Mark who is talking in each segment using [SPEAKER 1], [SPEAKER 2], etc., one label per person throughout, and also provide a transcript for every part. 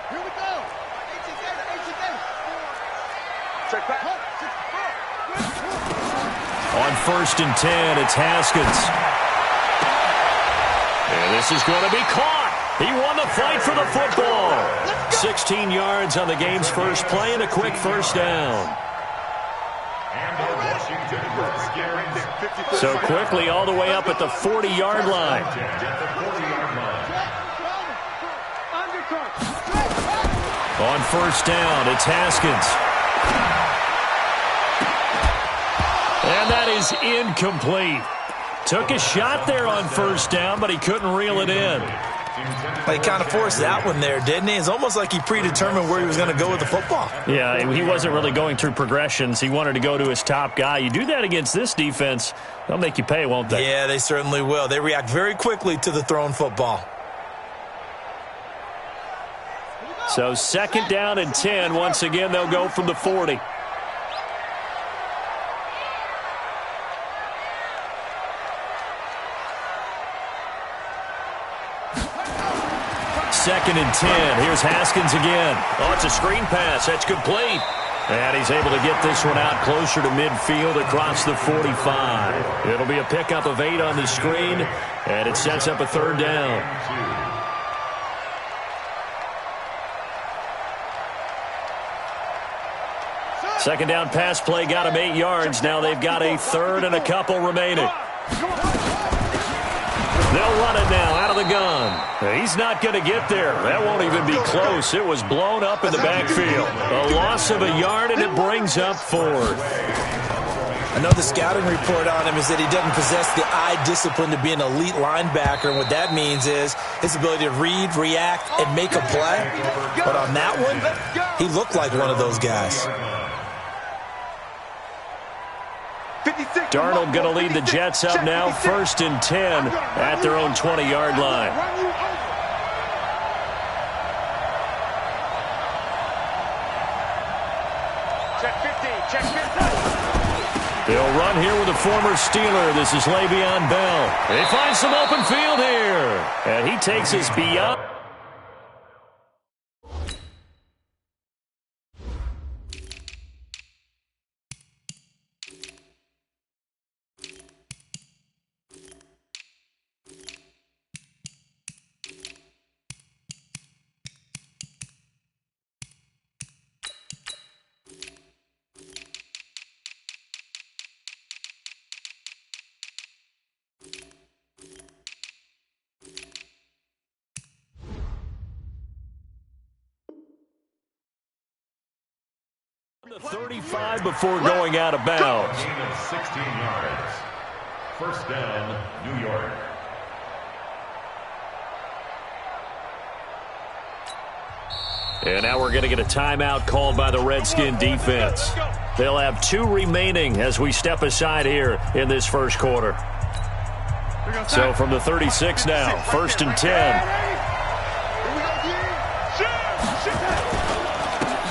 [SPEAKER 1] On 1st and 10, it's Haskins. And this is going to be caught. He won the fight for the football. 16 yards on the game's first play and a quick first down. So quickly all the way up at the 40-yard line. On 1st down, it's Haskins. And that is incomplete. Took a shot there on 1st down, but he couldn't reel it in.
[SPEAKER 2] Well, he kind of forced that one there, didn't he? It's almost like he predetermined where he was going to go with the football.
[SPEAKER 1] Yeah, he wasn't really going through progressions. He wanted to go to his top guy. You do that against this defense, they'll make you pay, won't they?
[SPEAKER 2] Yeah, they certainly will. They react very quickly to the thrown football.
[SPEAKER 1] So 2nd down and 10. Once again, they'll go from the 40. Second and 10. Here's Haskins again. Oh, it's a screen pass. That's complete. And he's able to get this one out closer to midfield across the 45. It'll be a pickup of 8 on the screen, and it sets up a 3rd down. Second down pass play got him 8 yards. Now they've got a 3rd and a couple remaining. They'll run it now out of the gun. He's not going to get there. That won't even be close. It was blown up in the backfield. A loss of a yard, and it brings up 4th.
[SPEAKER 2] I know the scouting report on him is that he doesn't possess the eye discipline to be an elite linebacker. And what that means is his ability to read, react, and make a play. But on that one, he looked like one of those guys.
[SPEAKER 1] Darnold going to lead the Jets up now, 1st and 10 at their own 20-yard line. They'll run here with a former Steeler. This is Le'Veon Bell. They find some open field here, and he takes us beyond. The 35 before going out of bounds.
[SPEAKER 3] Gain of 16 yards. 1st down, New York.
[SPEAKER 1] And now we're going to get a timeout called by the Redskin defense. They'll have 2 remaining as we step aside here in this first quarter. So from the 36 now, 1st and 10.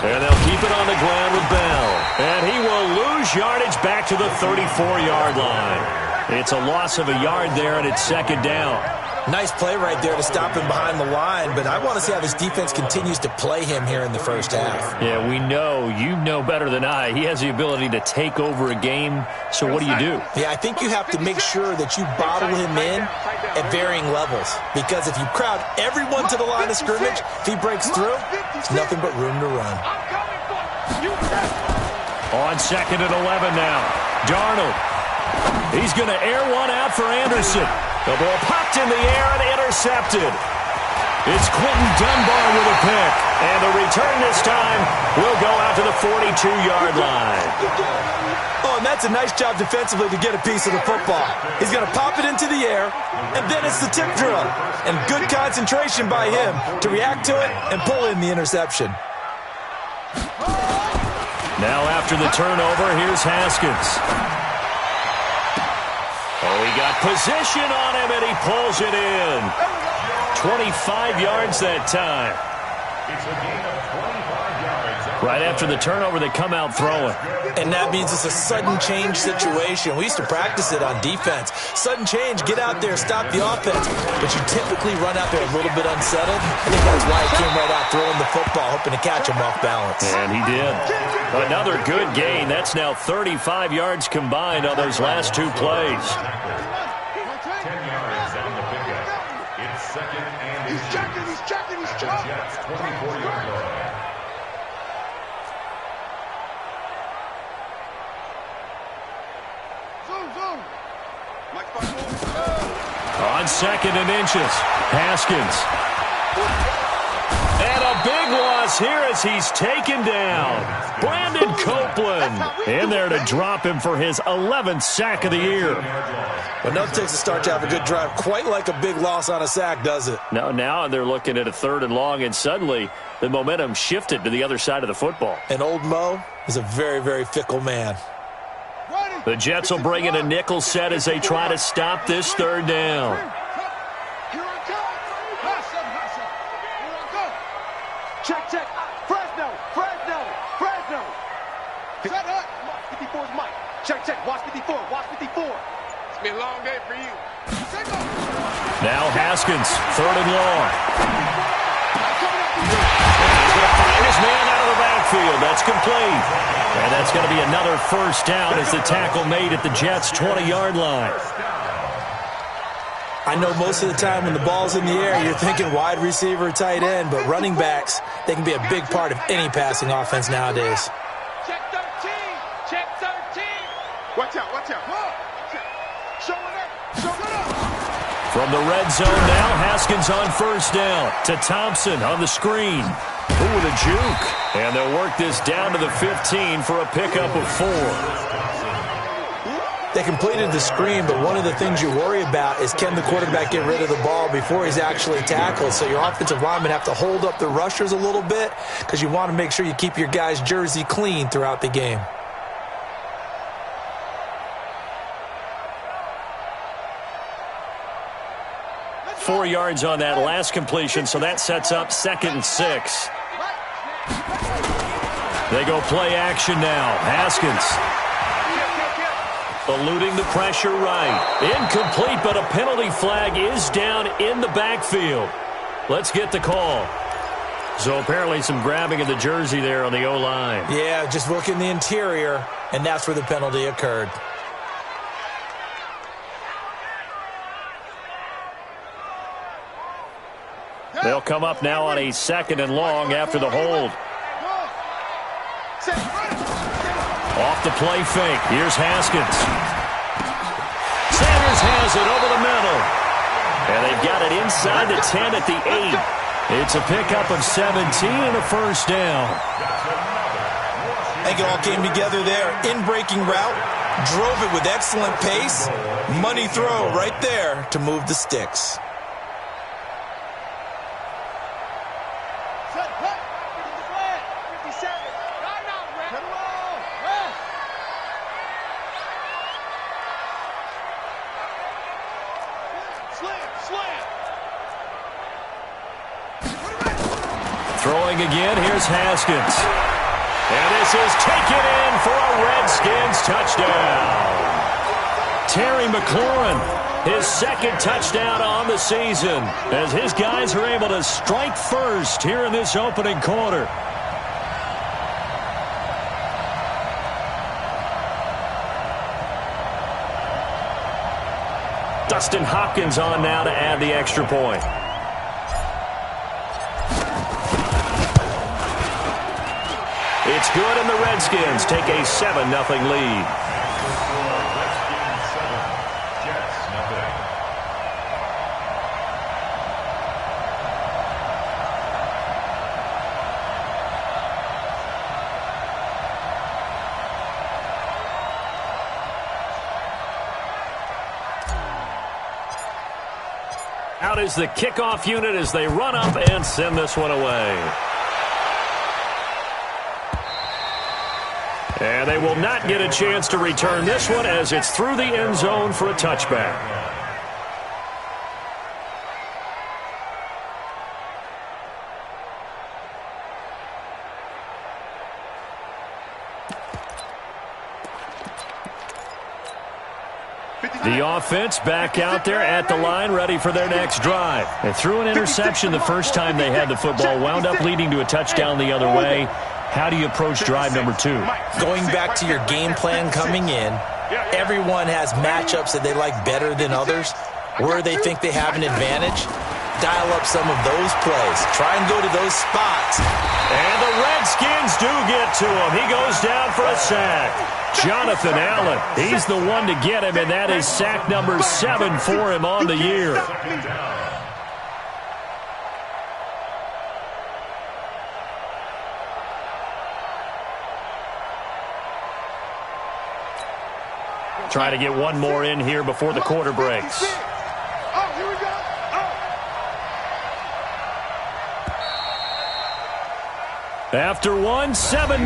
[SPEAKER 1] And they'll keep it on the ground with Bell. And he will lose yardage back to the 34-yard line. It's a loss of a yard there, and it's 2nd down.
[SPEAKER 2] Nice play right there to stop him behind the line, but I want to see how this defense continues to play him here in the first half.
[SPEAKER 1] Yeah, we know. You know better than I. He has the ability to take over a game, so what do?
[SPEAKER 2] Yeah, I think you have to make sure that you bottle him in at varying levels, because if you crowd everyone to the line of scrimmage, if he breaks through, it's nothing but room to run.
[SPEAKER 1] On 2nd and 11 now, Darnold. He's going to air one out for Anderson. The ball popped in the air and intercepted. It's Quentin Dunbar with a pick. And the return this time will go out to the 42-yard line.
[SPEAKER 2] Oh, and that's a nice job defensively to get a piece of the football. He's going to pop it into the air, and then it's the tip drill. And good concentration by him to react to it and pull in the interception.
[SPEAKER 1] Now after the turnover, here's Haskins. Oh, he got position on him, and he pulls it in. 25 yards that time.
[SPEAKER 3] It's a gain of 25 yards
[SPEAKER 1] Right after the turnover, they come out throwing.
[SPEAKER 2] And that means it's a sudden change situation. We used to practice it on defense. Sudden change, get out there, stop the offense. But you typically run out there a little bit unsettled. I think that's why he came right out throwing the football, hoping to catch him off balance.
[SPEAKER 1] And he did. Another good gain. That's now 35 yards combined on those last two plays.
[SPEAKER 3] 10 yards on the pickup. It's second and
[SPEAKER 4] he's checking.
[SPEAKER 3] at the Jets' 24-yard line.
[SPEAKER 1] On second and inches, Haskins. And a big loss here as he's taken down. Brandon Copeland in there to drop him for his 11th sack of the year.
[SPEAKER 2] But nothing takes a start to have a good drive. Quite like a big loss on a sack, does it?
[SPEAKER 1] No, now they're looking at a 3rd and long, and suddenly the momentum shifted to the other side of the football.
[SPEAKER 2] And old Mo is a very, very fickle man.
[SPEAKER 1] The Jets will bring in a nickel set as they try to stop this 3rd down.
[SPEAKER 4] Check. Fresno. Set up. 54's Mike. Check. Watch 54. It's been a long day for you.
[SPEAKER 1] Now Haskins, 3rd and long. He's going to find his man out of the backfield. That's complete. And that's going to be another 1st down as the tackle made at the Jets' 20-yard line.
[SPEAKER 2] I know most of the time when the ball's in the air, you're thinking wide receiver, tight end, but running backs, they can be a big part of any passing offense nowadays.
[SPEAKER 4] Check 13. Watch out. Show it up.
[SPEAKER 1] From the red zone now, Haskins on 1st down to Thompson on the screen. Ooh, with a juke. And they'll work this down to the 15 for a pickup of 4.
[SPEAKER 2] They completed the screen, but one of the things you worry about is can the quarterback get rid of the ball before he's actually tackled? So your offensive linemen have to hold up the rushers a little bit because you want to make sure you keep your guy's jersey clean throughout the game.
[SPEAKER 1] Four yards on that last completion, so that sets up 2nd and 6. They go play action now. Haskins eluding the pressure right. Incomplete, but a penalty flag is down in the backfield. Let's get the call. So apparently some grabbing of the jersey there on the O-line.
[SPEAKER 2] Yeah, just look in the interior, and that's where the penalty occurred.
[SPEAKER 1] They'll come up now on a 2nd and long after the hold. Off the play fake. Here's Haskins. Sanders has it over the middle. And they've got it inside the 10 at the 8. It's a pickup of 17 and a 1st down.
[SPEAKER 2] I think it all came together there. In-breaking route. Drove it with excellent pace. Money throw right there to move the sticks.
[SPEAKER 1] Throwing again, here's Haskins. And this is taken in for a Redskins touchdown. Terry McLaurin, his 2nd touchdown on the season, as his guys are able to strike first here in this opening quarter. Dustin Hopkins on now to add the extra point. It's good, and the Redskins take a 7-0 lead. Out is the kickoff unit as they run up and send this one away. And they will not get a chance to return this one as it's through the end zone for a touchback. The offense back out there at the line, ready for their next drive. They threw an interception the first time they had the football, wound up leading to a touchdown the other way. How do you approach drive number 2?
[SPEAKER 2] Going back to your game plan coming in, everyone has matchups that they like better than others, where they think they have an advantage. Dial up some of those plays. Try and go to those spots.
[SPEAKER 1] And the Redskins do get to him. He goes down for a sack. Jonathan Allen, he's the one to get him, and that is sack number 7 for him on the year. Trying to get one more in here before the quarter breaks.
[SPEAKER 4] Oh, here we go.
[SPEAKER 1] After one, 7-0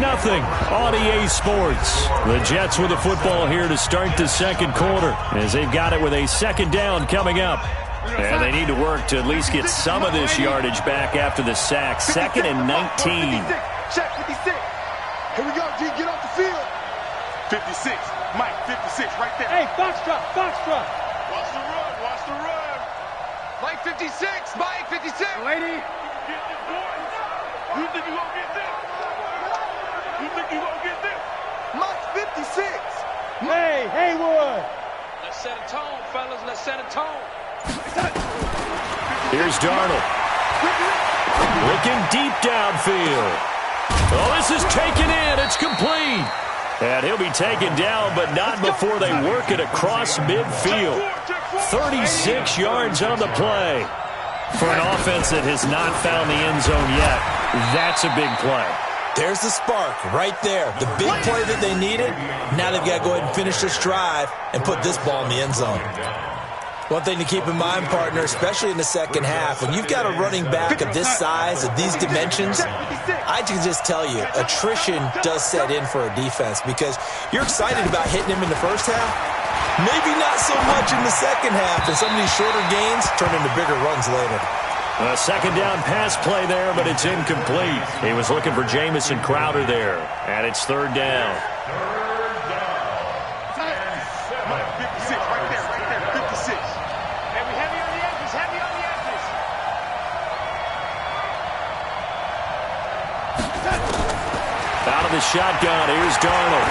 [SPEAKER 1] on EA Sports. The Jets with the football here to start the second quarter, as they've got it with a second down coming up. And they need to work to at least get some of this yardage back after the sack. 2nd and 19.
[SPEAKER 4] Check 56. Here we go, G. Get off the field. 56. Mike, 56 right there. Hey, Foxtrot. Watch the run. Mike, 56. Mike, 56. Lady. You think you gonna get this? Mike, 56. Hey, Haywood.
[SPEAKER 5] Let's set a tone, fellas. Let's set a tone.
[SPEAKER 1] Here's Darnold. Looking deep downfield. Oh, this is taken in. It's complete. And he'll be taken down, but not before they work it across midfield. 36 yards on the play. For an offense that has not found the end zone yet, that's a big play.
[SPEAKER 2] There's the spark right there. The big play that they needed. Now they've got to go ahead and finish this drive and put this ball in the end zone. One thing to keep in mind, partner, especially in the second half, when you've got a running back of this size, of these dimensions, I can just tell you, attrition does set in for a defense because you're excited about hitting him in the first half. Maybe not so much in the second half, and some of these shorter gains turn into bigger runs later.
[SPEAKER 1] A second down pass play there, but it's incomplete. He was looking for Jamison Crowder there, and it's 3rd down.
[SPEAKER 4] 56 right there, 56. Heavy on the edges.
[SPEAKER 1] Out of the shotgun, here's Darnold.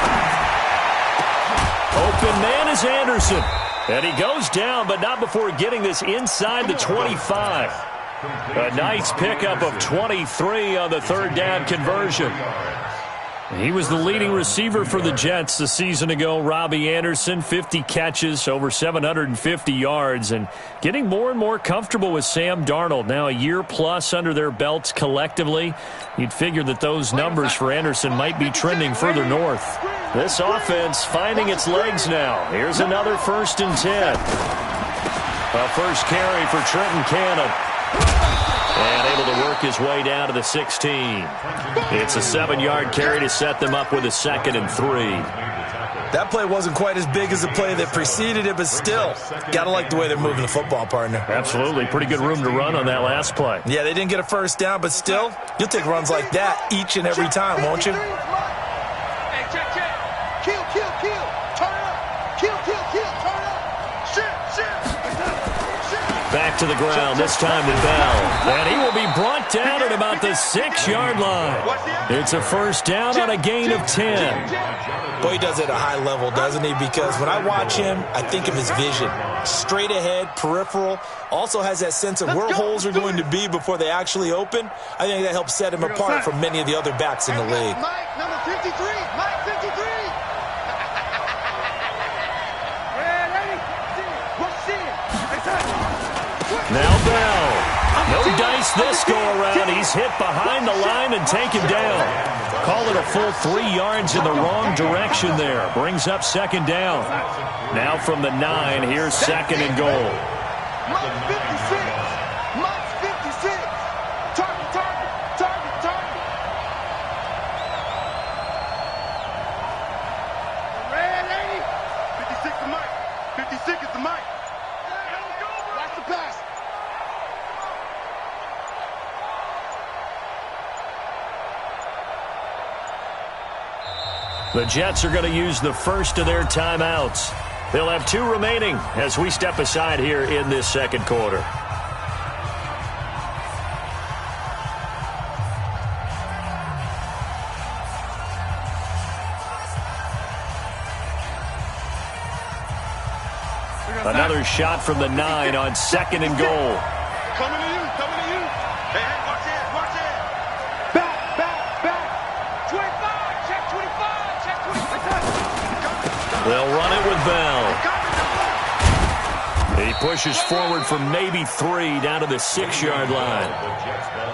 [SPEAKER 1] Open man is Anderson. And he goes down, but not before getting this inside the 25. A nice pickup of 23 on the 3rd down conversion. He was the leading receiver for the Jets a season ago. Robbie Anderson, 50 catches, over 750 yards, and getting more and more comfortable with Sam Darnold. Now a year plus under their belts collectively. You'd figure that those numbers for Anderson might be trending further north. This offense finding its legs now. Here's another 1st and 10. A first carry for Trenton Cannon. And able to work his way down to the 16. It's a 7-yard carry to set them up with a 2nd and 3.
[SPEAKER 2] That play wasn't quite as big as the play that preceded it, but still, got to like the way they're moving the football, partner.
[SPEAKER 1] Absolutely. Pretty good room to run on that last play.
[SPEAKER 2] Yeah, they didn't get a first down, but still, you'll take runs like that each and every time, won't you?
[SPEAKER 5] Hey, check.
[SPEAKER 4] Kill. Turn it up. Kill. Turn it up. Shit.
[SPEAKER 1] Back to the ground, this time to Bell. And he will be brought down at about the 6-yard line. It's a first down on a gain of 10.
[SPEAKER 2] Boy, he does it at a high level, doesn't he? Because when I watch him, I think of his vision. Straight ahead, peripheral. Also has that sense of where holes are going to be before they actually open. I think that helps set him apart from many of the other backs in the league.
[SPEAKER 4] Mike, number 53. Mike, 53.
[SPEAKER 1] Now Bell. No dice this go-around. He's hit behind the line and taken down. Call it a full 3 yards in the wrong direction there. Brings up 2nd down. Now from the 9, here's 2nd and goal.
[SPEAKER 4] Mike, 56. Mike, 56. Target. Red lady. 56 to Mike. 56 is to Mike. Watch the pass.
[SPEAKER 1] The Jets are going to use the first of their timeouts. They'll have 2 remaining as we step aside here in this second quarter. Another shot from the 9 on 2nd and goal.
[SPEAKER 4] Coming to you, coming to you. Hey, watch it, watch it. Back.
[SPEAKER 5] 25, check 25, check 25.
[SPEAKER 1] They'll run it with Bell. He pushes forward for maybe 3 down to the 6-yard line.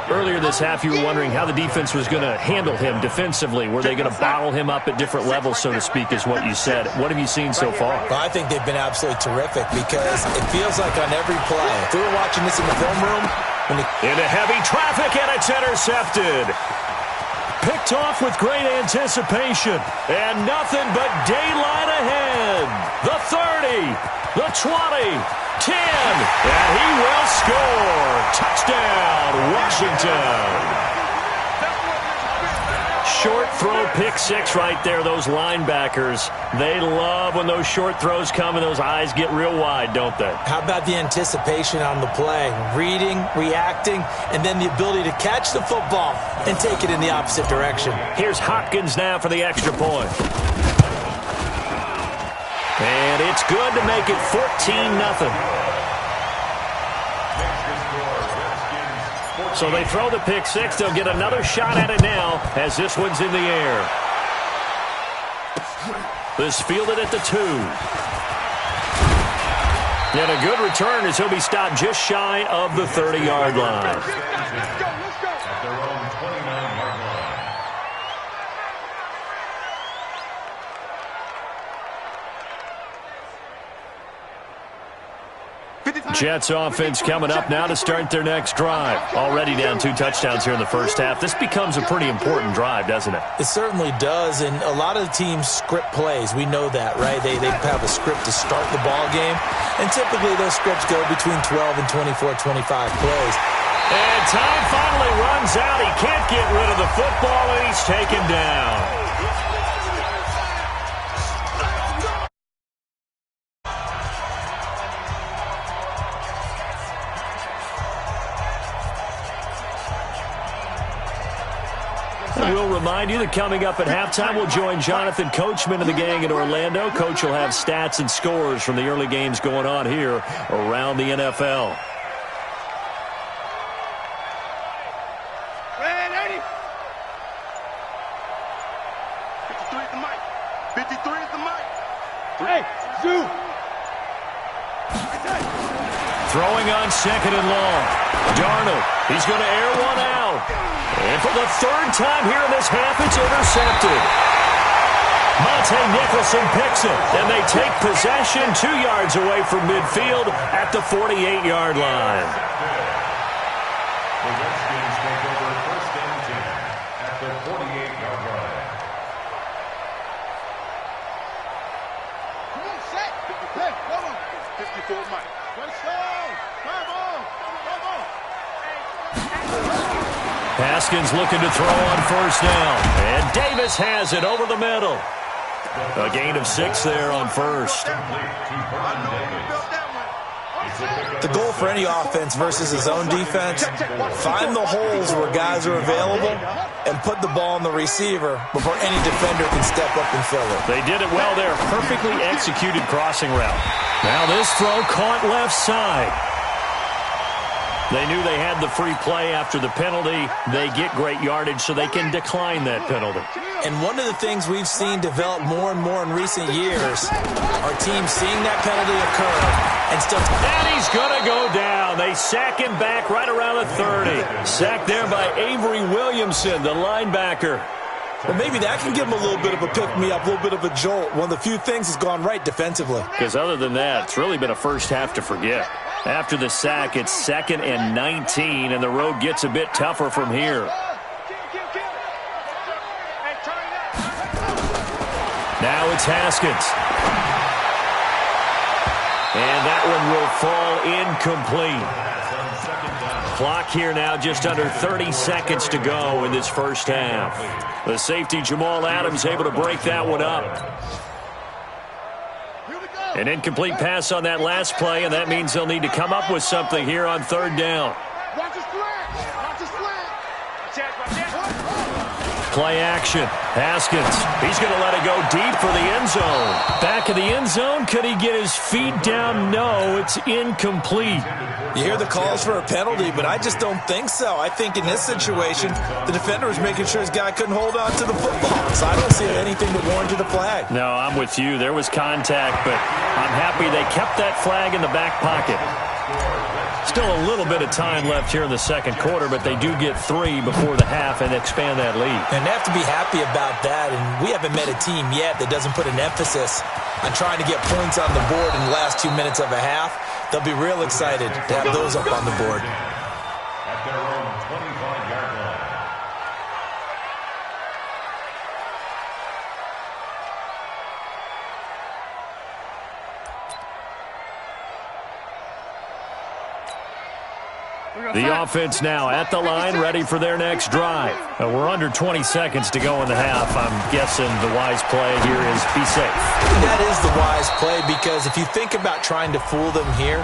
[SPEAKER 1] Earlier this half, you were wondering how the defense was going to handle him defensively. Were they going to bottle him up at different levels, so to speak, is what you said. What have you seen so far?
[SPEAKER 2] Well, I think they've been absolutely terrific because it feels like on every play, if we were watching this in the film room,
[SPEAKER 1] into heavy traffic, and it's intercepted. Picked off with great anticipation, and nothing but daylight ahead. The 30, the 20, 10, and he will score. Touchdown, Washington. Short throw, pick 6 right there. Those linebackers, they love when those short throws come and those eyes get real wide, don't they?
[SPEAKER 2] How about the anticipation on the play? Reading, reacting, and then the ability to catch the football and take it in the opposite direction.
[SPEAKER 1] Here's Hopkins now for the extra point. And it's good to make it 14-0. So they throw the pick 6. They'll get another shot at it now as this one's in the air. This fielded at the 2. And a good return as he'll be stopped just shy of the 30-yard line.
[SPEAKER 4] Let's go.
[SPEAKER 3] At their own 29-yard line.
[SPEAKER 1] Jets offense coming up now to start their next drive. Already down 2 touchdowns here in the first half. This becomes a pretty important drive, doesn't it?
[SPEAKER 2] It certainly does, and a lot of the teams script plays. We know that, right? They have a script to start the ball game, and typically those scripts go between 12 and 24, 25 plays.
[SPEAKER 1] And time finally runs out. He can't get rid of the football, and he's taken down. We'll remind you that coming up at halftime, we'll join Jonathan Coachman and the gang in Orlando. Coach will have stats and scores from the early games going on here around the NFL.
[SPEAKER 4] Red 80. 53 is the mic. 53 is the mic. Hey, Zoo.
[SPEAKER 1] Throwing on 2nd and long. Darnold, he's going to air one out. And for the 3rd time here in this half, it's intercepted. Monte Nicholson picks it, and they take possession 2 yards away from midfield at the 48-yard line.
[SPEAKER 3] The Redskins take over 1st and 10 at the 48-yard line.
[SPEAKER 4] Come on, set. 54 mic. Let's go. Come on.
[SPEAKER 1] Haskins looking to throw on 1st down. And Davis has it over the middle. A gain of 6 there on 1st.
[SPEAKER 2] The goal for any offense versus his own defense, find the holes where guys are available and put the ball on the receiver before any defender can step up and fill it.
[SPEAKER 1] They did it well there. Perfectly executed crossing route. Now this throw caught left side. They knew they had the free play after the penalty. They get great yardage, so they can decline that penalty.
[SPEAKER 2] And one of the things we've seen develop more and more in recent years are teams seeing that penalty occur and still...
[SPEAKER 1] And he's going to go down. They sack him back right around the 30. Sacked there by Avery Williamson, the linebacker.
[SPEAKER 2] Well, maybe that can give him a little bit of a pick-me-up, a little bit of a jolt. One of the few things has gone right defensively.
[SPEAKER 1] Because other than that, it's really been a first half to forget. After the sack, it's 2nd and 19, and the road gets a bit tougher from here. Now it's Haskins. And that one will fall incomplete. Clock here now just under 30 seconds to go in this first half. The safety Jamal Adams able to break that one up. An incomplete pass on that last play, and that means they'll need to come up with something here on third down.
[SPEAKER 4] Watch his slant. Watch his slant.
[SPEAKER 1] Play action. Haskins. He's going to let it go deep for the end zone. Back of the end zone. Could he get his feet down? No, it's incomplete.
[SPEAKER 2] You hear the calls for a penalty, but I just don't think so. I think in this situation, the defender was making sure his guy couldn't hold on to the football. So I don't see anything that warranted a flag.
[SPEAKER 1] No, I'm with you. There was contact, but I'm happy they kept that flag in the back pocket. Still a little bit of time left here in the second quarter, but they do get 3 before the half and expand that lead.
[SPEAKER 2] And they have to be happy about that, and we haven't met a team yet that doesn't put an emphasis on trying to get points on the board in the last 2 minutes of a half. They'll be real excited to have those up on the board.
[SPEAKER 3] At their own 25-yard line.
[SPEAKER 1] The offense now at the line, ready for their next drive. We're under 20 seconds to go in the half. I'm guessing the wise play here is be safe.
[SPEAKER 2] That is the wise play, because if you think about trying to fool them here,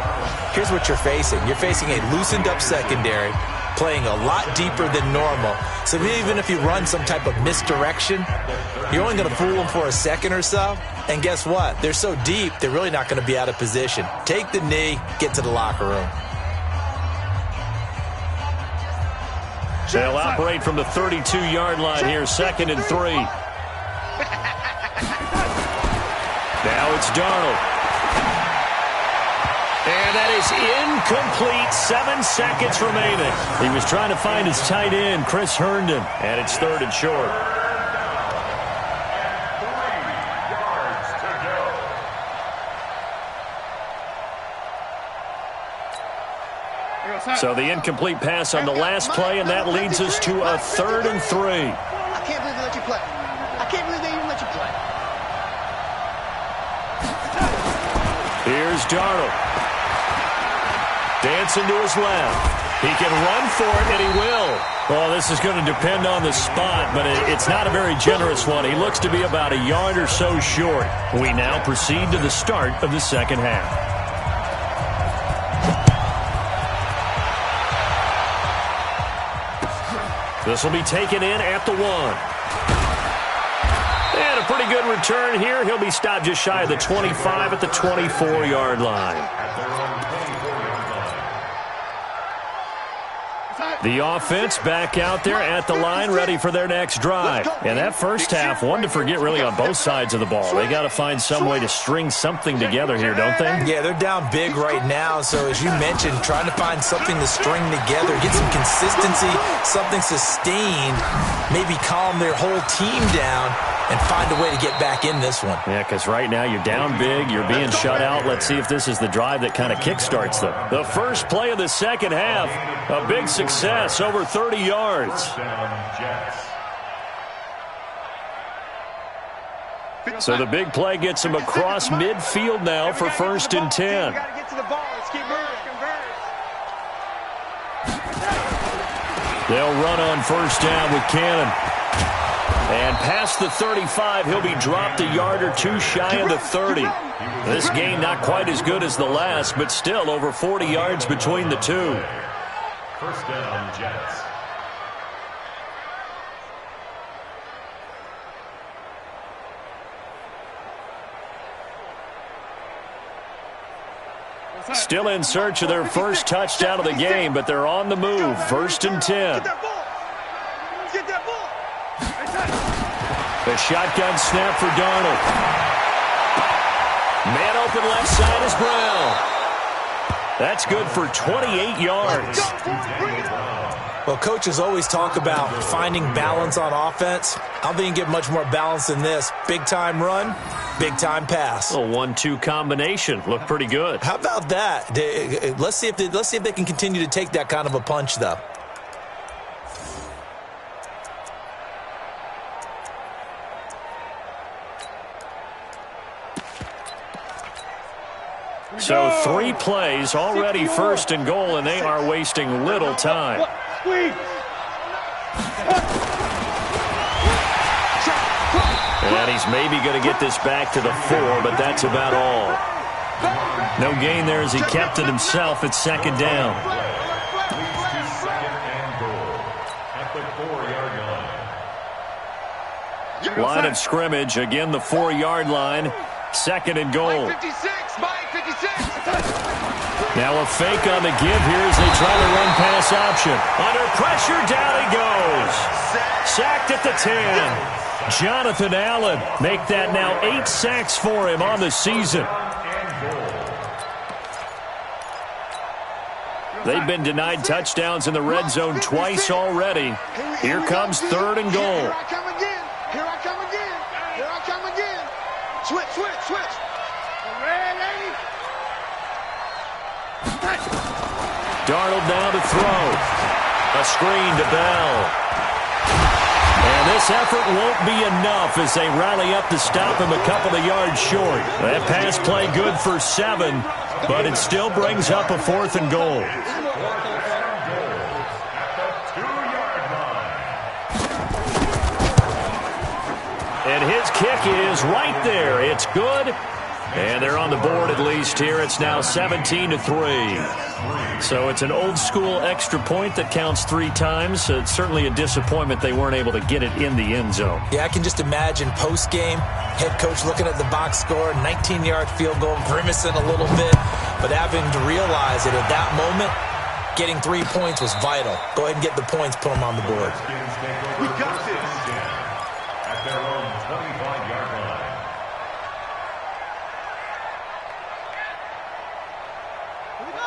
[SPEAKER 2] here's what you're facing. You're facing a loosened up secondary, playing a lot deeper than normal. So even if you run some type of misdirection, you're only going to fool them for a second or so. And guess what? They're so deep, they're really not going to be out of position. Take the knee, get to the locker room.
[SPEAKER 1] They'll operate from the 32-yard line here, 2nd and 3. Now it's Darnold. And that is incomplete. 7 seconds remaining. He was trying to find his tight end, Chris Herndon, and it's 3rd and short.
[SPEAKER 3] 3 yards to go.
[SPEAKER 1] So the incomplete pass on the last play, and that leads us to a 3rd and 3.
[SPEAKER 4] I can't believe they let you play. I can't believe they even let you play.
[SPEAKER 1] Here's Darnold. Dancing to his left. He can run for it, and he will. Well, this is going to depend on the spot, but it's not a very generous one. He looks to be about a yard or so short. We now proceed to the start of the second half. This will be taken in at the 1. And a pretty good return here. He'll be stopped just shy of the 25 at the 24-yard line. The offense back out there at the line, ready for their next drive. And that first half, one to forget really on both sides of the ball. They got to find some way to string something together here, don't they?
[SPEAKER 2] Yeah, they're down big right now. So as you mentioned, trying to find something to string together, get some consistency, something sustained, maybe calm their whole team down and find a way to get back in this one.
[SPEAKER 1] Yeah, because right now you're down big, you're being shut out. Let's see if this is the drive that kind of kickstarts them. The first play of the second half, a big success, over 30 yards. So the big play gets them across midfield now for 1st and 10. They'll run on 1st down with Cannon. And past the 35, he'll be dropped a yard or 2 shy of the 30. This gain not quite as good as the last, but still over 40 yards between the two.
[SPEAKER 3] 1st down, Jets.
[SPEAKER 1] Still in search of their first touchdown of the game, but they're on the move. 1st and 10. The shotgun snap for Darnold. Man open left side is Brown. That's good for 28 yards.
[SPEAKER 2] Well, coaches always talk about finding balance on offense. I don't think you can get much more balance than this. Big-time run, big-time pass.
[SPEAKER 1] A 1-2 combination. Looked pretty good.
[SPEAKER 2] How about that? Let's see if they can continue to take that kind of a punch, though.
[SPEAKER 1] So 3 plays, already 1st and goal, and they are wasting little time. And he's maybe going to get this back to the 4, but that's about all. No gain there as he kept it himself at second down.
[SPEAKER 3] Leads to second and goal at the 4-yard line.
[SPEAKER 1] Line of scrimmage, again the 4-yard line. Second and goal.
[SPEAKER 5] Mike 56, Mike 56.
[SPEAKER 1] Now a fake on the give here as they try to run pass option. Under pressure, down he goes. Sacked at the 10. Jonathan Allen, make that now 8 sacks for him on the season. They've been denied touchdowns in the red zone twice already. Here comes third and goal.
[SPEAKER 4] Here I come again. Here I come again. Here I come again. Switch, switch, switch. Ready?
[SPEAKER 1] Darnold now to throw. A screen to Bell. And this effort won't be enough as they rally up to stop him a couple of yards short. That pass play good for 7, but it still brings up a 4th and goal. And his kick is right there. It's good. And they're on the board at least here. It's now 17-3. So it's an old-school extra point that counts 3 times. So it's certainly a disappointment they weren't able to get it in the end zone.
[SPEAKER 2] Yeah, I can just imagine post-game, head coach looking at the box score, 19-yard field goal, grimacing a little bit, but having to realize that at that moment, getting 3 points was vital. Go ahead and get the points, put them on the board.
[SPEAKER 3] We got this. At their own 25-yard line.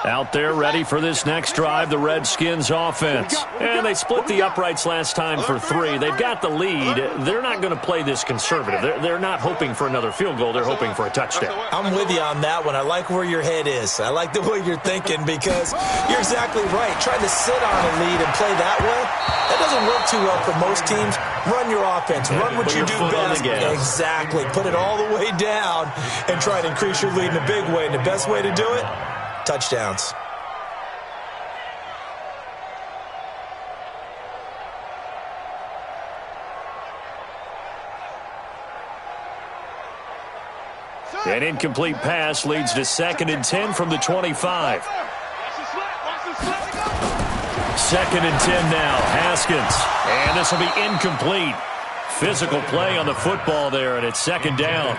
[SPEAKER 1] Out there ready for this next drive, the Redskins offense. And they split the uprights last time for 3. They've got the lead. They're not going to play this conservative. They're not hoping for another field goal. They're hoping for a touchdown.
[SPEAKER 2] I'm with you on that one. I like where your head is. I like the way you're thinking because you're exactly right. Trying to sit on a lead and play that way, that doesn't work too well for most teams. Run your offense. Run what you do best. Exactly. Put it all the way down and try to increase your lead in a big way. And the best way to do it, touchdowns.
[SPEAKER 1] An incomplete pass leads to 2nd and 10 from the 25. 2nd and 10 now. Haskins. And this will be incomplete. Physical play on the football there, and it's 2nd down.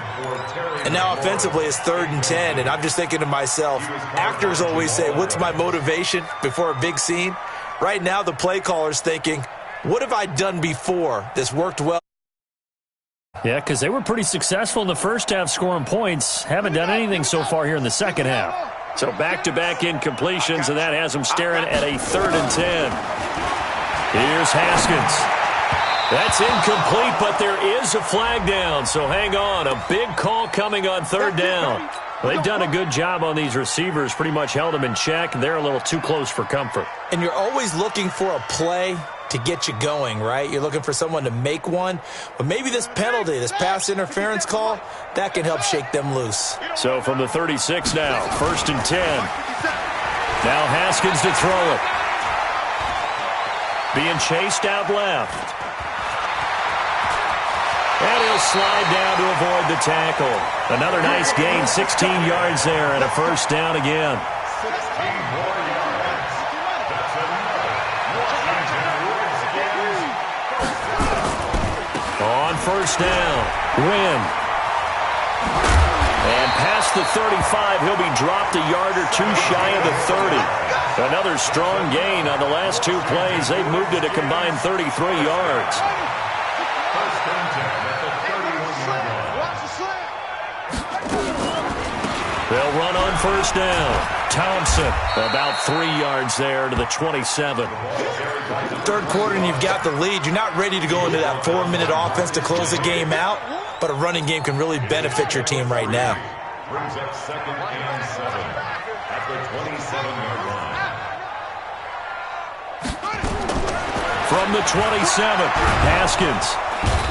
[SPEAKER 2] And now offensively it's 3rd and 10, and I'm just thinking to myself, actors always say, what's my motivation before a big scene? Right now the play caller's thinking, what have I done before? This worked well.
[SPEAKER 1] Yeah, because they were pretty successful in the first half scoring points. Haven't done anything so far here in the second half. So back-to-back incompletions, and that has them staring at a 3rd and 10. Here's Haskins. That's incomplete, but there is a flag down, so hang on. A big call coming on 3rd down. They've done a good job on these receivers, pretty much held them in check. They're a little too close for comfort.
[SPEAKER 2] And you're always looking for a play to get you going, right? You're looking for someone to make one. But maybe this penalty, this pass interference call, that can help shake them loose.
[SPEAKER 1] So from the 36 now, 1st and 10. Now Haskins to throw it. Being chased out left. And he'll slide down to avoid the tackle. Another nice gain, 16 yards there, and a 1st down again. On 1st down, Wynn. And past the 35, he'll be dropped a yard or 2 shy of the 30. Another strong gain on the last 2 plays. They've moved it a combined 33 yards. They'll run on 1st down. Thompson, about 3 yards there to the 27.
[SPEAKER 2] 3rd quarter and you've got the lead. You're not ready to go into that 4-minute offense to close the game out, but a running game can really benefit your team right now.
[SPEAKER 3] Brings up 2nd and 7 at the 27-yard line.
[SPEAKER 1] From the 27, Haskins.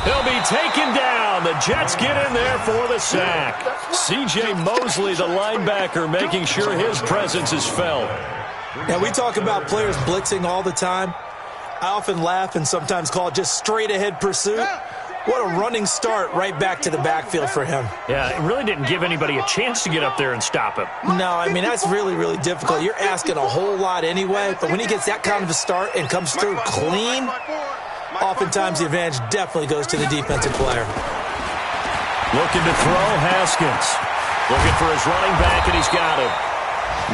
[SPEAKER 1] He'll be taken down. The Jets get in there for the sack. C.J. Mosley, the linebacker, making sure his presence is felt.
[SPEAKER 2] Now, we talk about players blitzing all the time. I often laugh and sometimes call it just straight-ahead pursuit. What a running start right back to the backfield for him.
[SPEAKER 1] Yeah, it really didn't give anybody a chance to get up there and stop him.
[SPEAKER 2] No, I mean, that's really, really difficult. You're asking a whole lot anyway, but when he gets that kind of a start and comes through clean, oftentimes the advantage definitely goes to the defensive player.
[SPEAKER 1] Looking to throw, Haskins. Looking for his running back, and he's got him.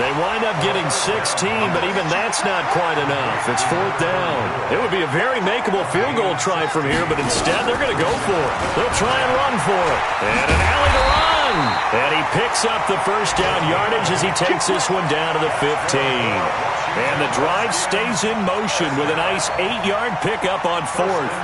[SPEAKER 1] They wind up getting 16, but even that's not quite enough. It's 4th down. It would be a very makeable field goal try from here, but instead they're going to go for it. They'll try and run for it. And an alley to run. And he picks up the first down yardage as he takes this one down to the 15. And the drive stays in motion with a nice 8-yard pickup on 4th.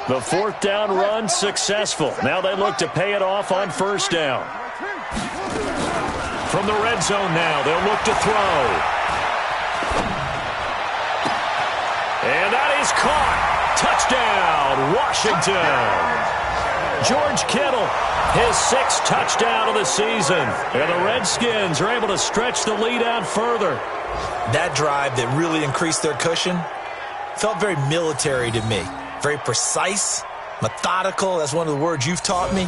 [SPEAKER 1] The 4th down run successful. Now they look to pay it off on 1st down. From the red zone now, they'll look to throw. And that is caught. Touchdown, Washington. George Kittle, his 6th touchdown of the season. And the Redskins are able to stretch the lead out further.
[SPEAKER 2] That drive that really increased their cushion felt very military to me. Very precise, methodical. That's one of the words you've taught me.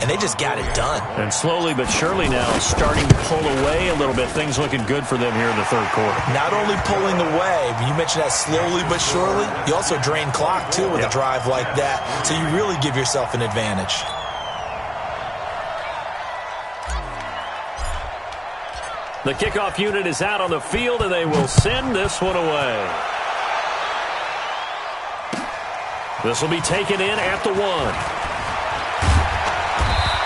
[SPEAKER 2] And they just got it done.
[SPEAKER 1] And slowly but surely now starting to pull away a little bit. Things looking good for them here in the 3rd quarter. Not
[SPEAKER 2] only pulling away, but you mentioned that slowly but surely. You also drain clock, too, with a drive like that. So you really give yourself an advantage.
[SPEAKER 1] The kickoff unit is out on the field, and they will send this one away. This will be taken in at the 1.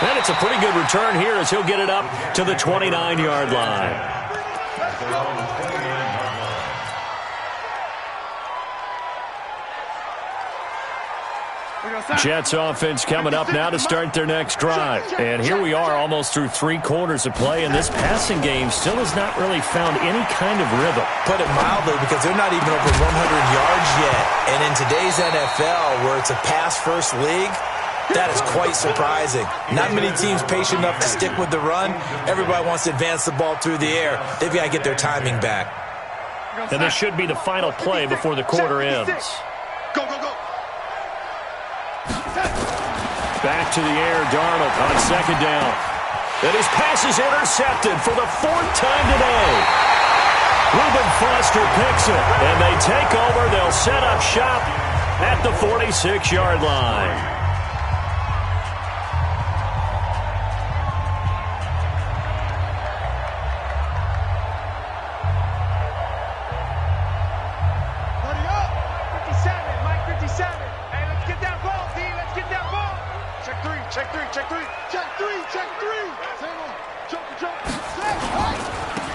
[SPEAKER 1] And it's a pretty good return here as he'll get it up to the 29-yard line. Jets offense coming up now to start their next drive. And here we are almost through 3 quarters of play, and this passing game still has not really found any kind of rhythm.
[SPEAKER 2] Put it mildly, because they're not even over 100 yards yet. And in today's NFL, where it's a pass-first league, that is quite surprising. Not many teams patient enough to stick with the run. Everybody wants to advance the ball through the air. They've got to get their timing back.
[SPEAKER 1] And this should be the final play before the quarter ends.
[SPEAKER 4] Go, go, go.
[SPEAKER 1] Back to the air, Darnold on 2nd down. And his pass is intercepted for the 4th time today. Reuben Foster picks it, and they take over. They'll set up shop at the 46-yard line.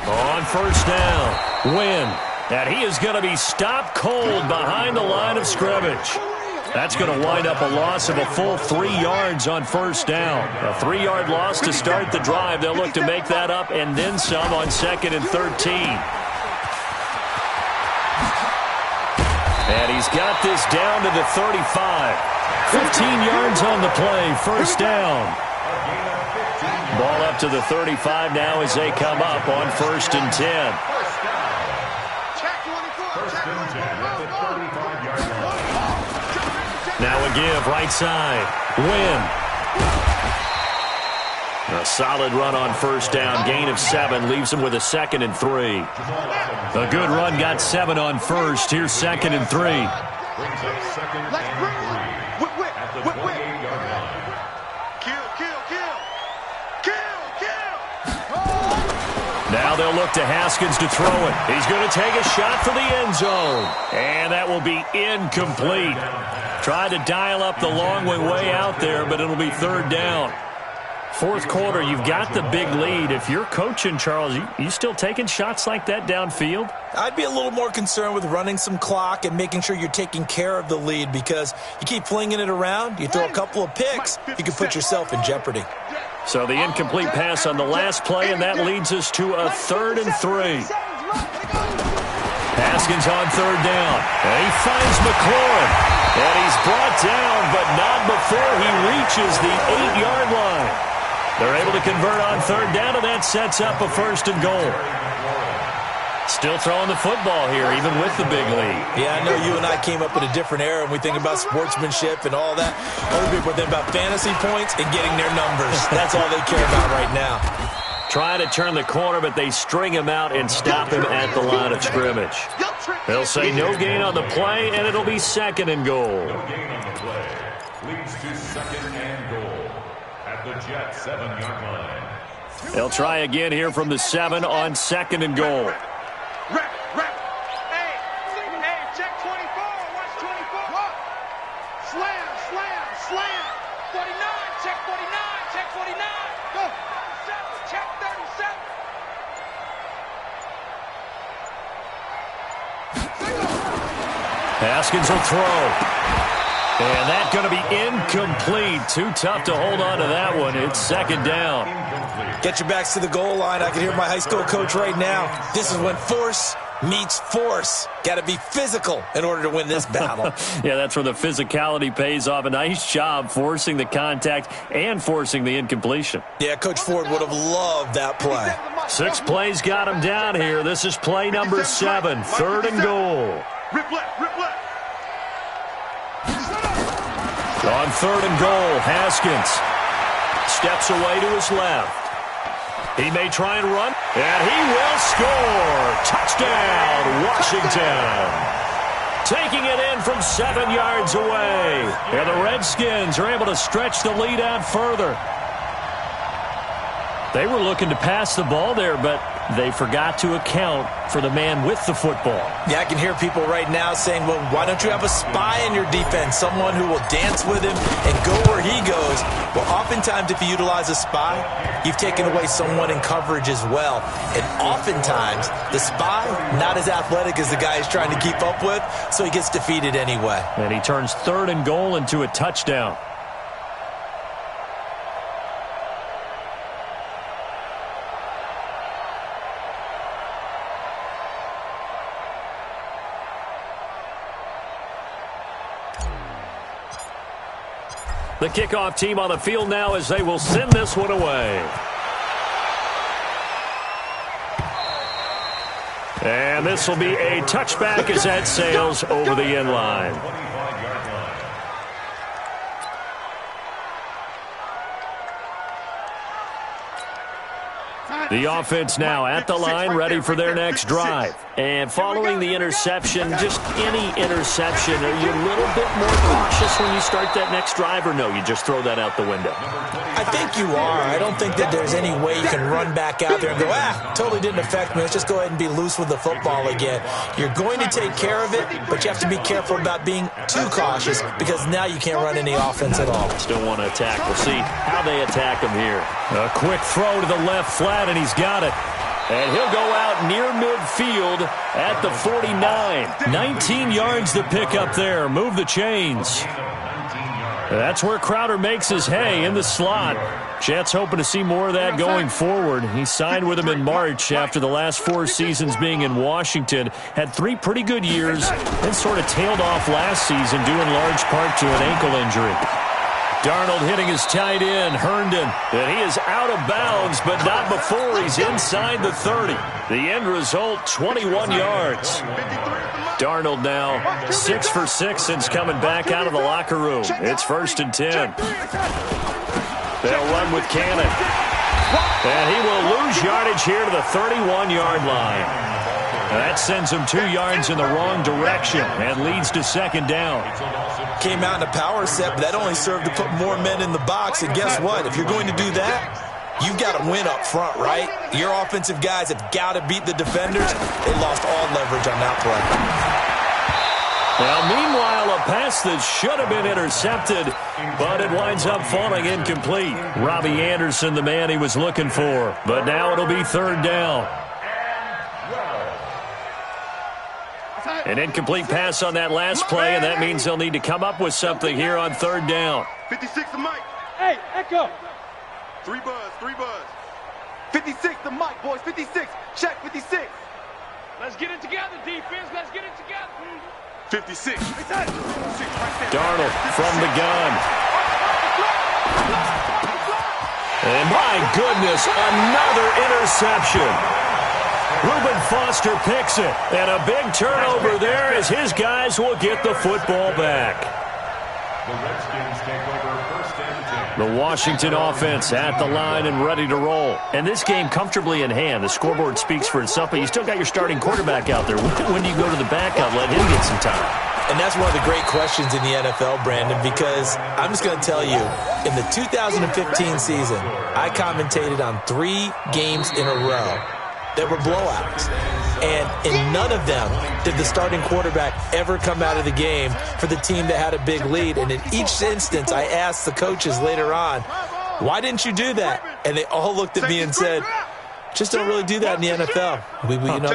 [SPEAKER 1] On 1st down, Wynn. And he is going to be stopped cold behind the line of scrimmage. That's going to wind up a loss of a full 3 yards on 1st down. A 3-yard loss to start the drive. They'll look to make that up and then some on 2nd and 13. And he's got this down to the 35. 15 yards on the play, 1st down. Ball up to the 35 now as they come up on 1st and 10. Now a give right side. Wynn. A solid run on 1st down. Gain of 7 leaves him with a 2nd and 3. A good run got 7 on 1st. Here's 2nd and 3.
[SPEAKER 3] Brings up 2nd and 3 at the 28-yard line.
[SPEAKER 1] Now they'll look to Haskins to throw it. He's going to take a shot for the end zone. And that will be incomplete. Tried to dial up the long way out there, but it'll be 3rd down. 4th quarter, you've got the big lead. If you're coaching, Charles, you still taking shots like that downfield?
[SPEAKER 2] I'd be a little more concerned with running some clock and making sure you're taking care of the lead, because you keep flinging it around, you throw a couple of picks, you can put yourself in jeopardy.
[SPEAKER 1] So the incomplete pass on the last play, and that leads us to a 3rd and 3. Haskins on 3rd down. And he finds McLaurin. And he's brought down, but not before he reaches the 8-yard line. They're able to convert on third down, and that sets up a 1st and goal. Still throwing the football here, even with the big lead.
[SPEAKER 2] Yeah, I know you and I came up in a different era, and we think about sportsmanship and all that. Other people think about fantasy points and getting their numbers. That's all they care about right now.
[SPEAKER 1] Trying to turn the corner, but they string him out and stop him at the line of scrimmage. They'll say no gain on the play, and it'll be 2nd and goal.
[SPEAKER 3] No gain on the play. Leads to 2nd and goal at the Jets 7-yard line.
[SPEAKER 1] They'll try again here from the 7 on 2nd and goal.
[SPEAKER 5] Hey, check 24. Watch 24. Slam. 49, check 49. Check 49. Go. 37, check 37.
[SPEAKER 1] Haskins will throw. And that's going to be incomplete. Too tough to hold on to that one. It's 2nd down.
[SPEAKER 2] Get your backs to the goal line. I can hear my high school coach right now. This is when force meets force. Got to be physical in order to win this battle.
[SPEAKER 1] Yeah, that's where the physicality pays off. A nice job forcing the contact and forcing the incompletion.
[SPEAKER 2] Yeah, Coach Ford would have loved that play.
[SPEAKER 1] 6 plays got him down here. This is play number 7, 3rd and goal.
[SPEAKER 4] Rip left.
[SPEAKER 1] On 3rd and goal, Haskins steps away to his left. He may try and run, and he will score. Touchdown, Washington. Taking it in from 7 yards away. And the Redskins are able to stretch the lead out further. They were looking to pass the ball there, but they forgot to account for the man with the football.
[SPEAKER 2] Yeah, I can hear people right now saying, well, why don't you have a spy in your defense, someone who will dance with him and go where he goes? Well, oftentimes if you utilize a spy, you've taken away someone in coverage as well. And oftentimes, the spy, not as athletic as the guy he's trying to keep up with, so he gets defeated anyway.
[SPEAKER 1] And he turns 3rd and goal into a touchdown. The kickoff team on the field now as they will send this one away. And this will be a touchback as that sails over the end line. The offense now at the line, ready for their next drive. And following the interception, just any interception, are you a little bit more cautious when you start that next drive, or no, you just throw that out the window?
[SPEAKER 2] I think you are. I don't think that there's any way you can run back out there and go, totally didn't affect me. Let's just go ahead and be loose with the football again. You're going to take care of it, but you have to be careful about being too cautious because now you can't run any offense at all.
[SPEAKER 1] Still want to attack. We'll see how they attack him here. A quick throw to the left flat, and he's got it. And he'll go out near midfield at the 49. 19 yards to pick up there. Move the chains. That's where Crowder makes his hay in the slot. Jets hoping to see more of that going forward. He signed with him in March after the last 4 seasons being in Washington. Had 3 pretty good years and sort of tailed off last season due in large part to an ankle injury. Darnold hitting his tight end, Herndon. And he is out of bounds, but not before he's inside the 30. The end result, 21 yards. Darnold now 6 for 6 since coming back out of the locker room. It's 1st and 10. They'll run with Cannon. And he will lose yardage here to the 31-yard line. That sends him 2 yards in the wrong direction and leads to 2nd down.
[SPEAKER 2] Came out in a power set, but that only served to put more men in the box. And guess what? If you're going to do that, you've got to win up front, right? Your offensive guys have got to beat the defenders. They lost all leverage on that play.
[SPEAKER 1] Now, meanwhile, a pass that should have been intercepted, but it winds up falling incomplete. Robbie Anderson, the man he was looking for. But now it'll be 3rd down. An incomplete pass on that last play, and that means they'll need to come up with something here on 3rd down.
[SPEAKER 4] 56 to Mike.
[SPEAKER 5] Hey, Echo.
[SPEAKER 4] 3 buzz. 56 to Mike, boys. 56. Check 56.
[SPEAKER 5] Let's get it together, defense. Let's get it together.
[SPEAKER 4] 56.
[SPEAKER 1] Darnold from the gun. And my goodness, another interception. Reuben Foster picks it. And a big turnover there as his guys will get the football back.
[SPEAKER 3] The Redskins take over first and 10.
[SPEAKER 1] The Washington offense at the line and ready to roll. And this game comfortably in hand. The scoreboard speaks for itself, but you still got your starting quarterback out there. When do you go to the backup, let him get some time?
[SPEAKER 2] And that's one of the great questions in the NFL, Brandon, because I'm just going to tell you, in the 2015 season, I commentated on 3 games in a row that were blowouts. And in none of them did the starting quarterback ever come out of the game for the team that had a big lead. And in each instance, I asked the coaches later on, why didn't you do that? And they all looked at me and said, just don't really do that in the NFL.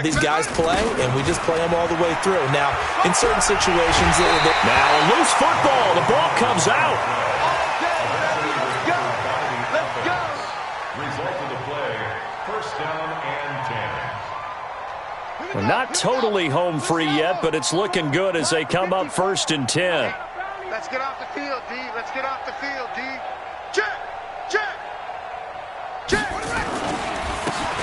[SPEAKER 2] These guys play, and we just play them all the way through. Now, in certain situations...
[SPEAKER 1] Now, a loose football. The ball comes out.
[SPEAKER 3] Let's go. Result of the play, first down and 10.
[SPEAKER 1] We're not totally home free yet, but it's looking good as they come up first and 10.
[SPEAKER 4] Let's get off the field, D. Let's get off the field, D. Check.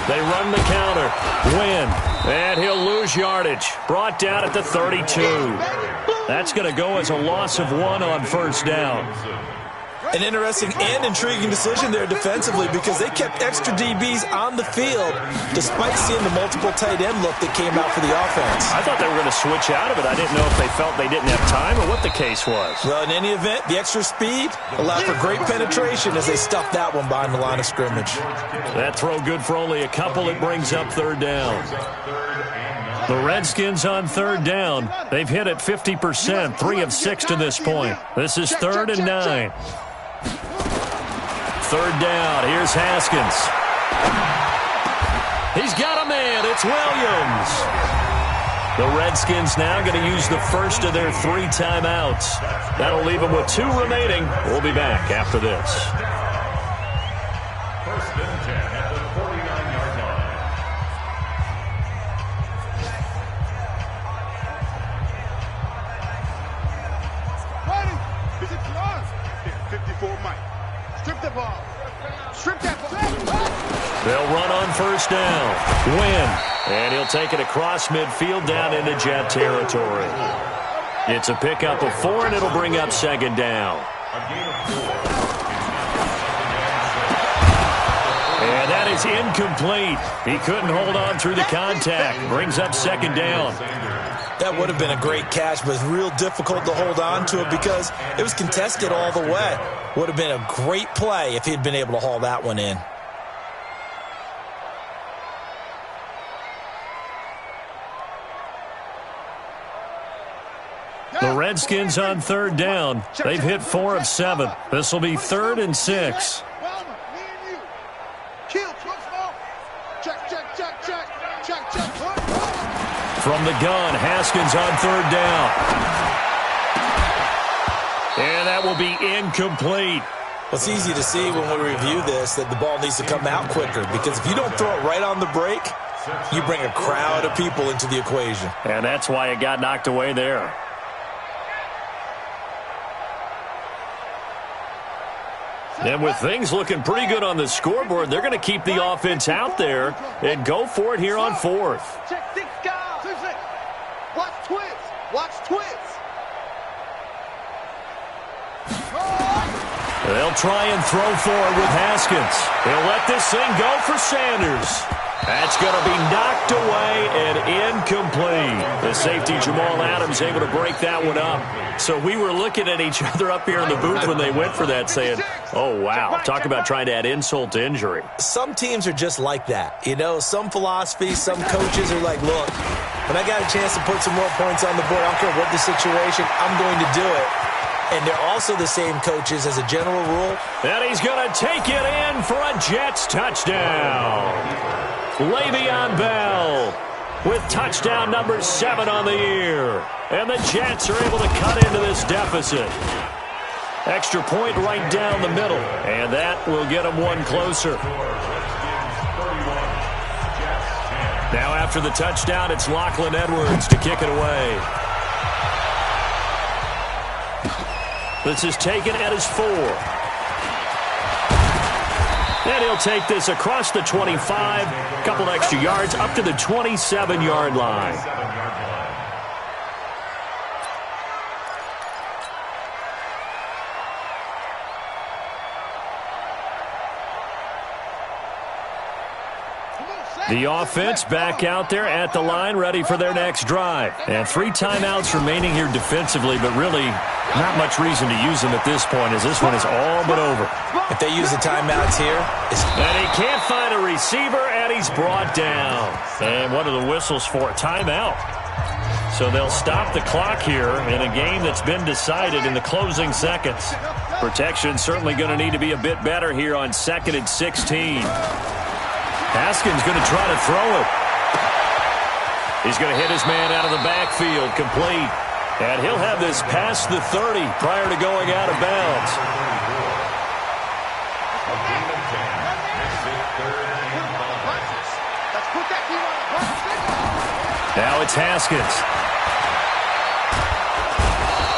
[SPEAKER 1] They run the counter. Win. And he'll lose yardage. Brought down at the 32. That's going to go as a loss of 1 on first down.
[SPEAKER 2] An interesting and intriguing decision there defensively because they kept extra DBs on the field despite seeing the multiple tight end look that came out for the offense.
[SPEAKER 1] I thought they were going to switch out of it. I didn't know if they felt they didn't have time or what the case was.
[SPEAKER 2] Well, in any event, the extra speed allowed for great penetration as they stuffed that one behind the line of scrimmage.
[SPEAKER 1] That throw good for only a couple. It brings up third down. The Redskins on third down. They've hit it 50%, 3 of 6 to this point. This is 3rd and 9. Third down. Here's Haskins. He's got a man. It's Williams. The Redskins now going to use the first of their 3 timeouts. That'll leave them with 2 remaining. We'll be back after this.
[SPEAKER 3] First and 10 at the 49-yard
[SPEAKER 4] Ready? Is it yours? 54 Mike. Strip the ball. Strip that ball.
[SPEAKER 1] They'll run on first down. Win. And he'll take it across midfield down into Jet territory. It's a pickup of 4, and it'll bring up second down. And that is incomplete. He couldn't hold on through the contact. Brings up second down.
[SPEAKER 2] That would have been a great catch, but it's real difficult to hold on to it because it was contested all the way. Would have been a great play if he'd been able to haul that one in.
[SPEAKER 1] The Redskins on third down. They've hit 4 of 7. This will be 3rd and 6. From the gun, Haskins on third down. And that will be incomplete.
[SPEAKER 2] Well, it's easy to see when we review this that the ball needs to come out quicker because if you don't throw it right on the break, you bring a crowd of people into the equation.
[SPEAKER 1] And that's why it got knocked away there. And with things looking pretty good on the scoreboard, they're going to keep the offense out there and go for it here on 4th.
[SPEAKER 4] Check 6 guys. Watch twins. Watch twins.
[SPEAKER 1] They'll try and throw forward with Haskins. They'll let this thing go for Sanders. That's going to be knocked away and incomplete. The safety, Jamal Adams, able to break that one up. So we were looking at each other up here in the booth when they went for that saying, oh, wow, talk about trying to add insult to injury.
[SPEAKER 2] Some teams are just like that. You know, some philosophies, some coaches are like, look, when I got a chance to put some more points on the board, I don't care what the situation, I'm going to do it. And they're also the same coaches as a general rule.
[SPEAKER 1] And he's going to take it in for a Jets touchdown. Le'Veon Bell with touchdown number 7 on the year. And the Jets are able to cut into this deficit. Extra point right down the middle. And that will get them one closer. Now after the touchdown, it's Lachlan Edwards to kick it away. This is taken at his 4. And he'll take this across the 25, a couple extra yards, up to the 27-yard line. The offense back out there at the line, ready for their next drive. And 3 timeouts remaining here defensively, but really not much reason to use them at this point, as this one is all but over.
[SPEAKER 2] If they use the timeouts here,
[SPEAKER 1] and he can't find a receiver, and he's brought down. And what are the whistles for? Timeout. So they'll stop the clock here in a game that's been decided in the closing seconds. Protection certainly going to need to be a bit better here on 2nd and 16. Haskins going to try to throw it. He's going to hit his man out of the backfield, complete. And he'll have this past the 30 prior to going out of bounds. Now it's Haskins.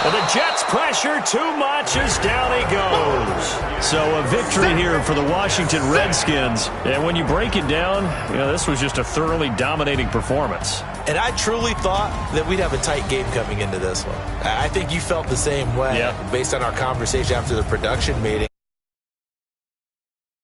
[SPEAKER 1] Well, the Jets pressure too much as down he goes. So a victory here for the Washington Redskins. And when you break it down, this was just a thoroughly dominating performance.
[SPEAKER 2] And I truly thought that we'd have a tight game coming into this one. I think you felt the same way based on our conversation after the production meeting.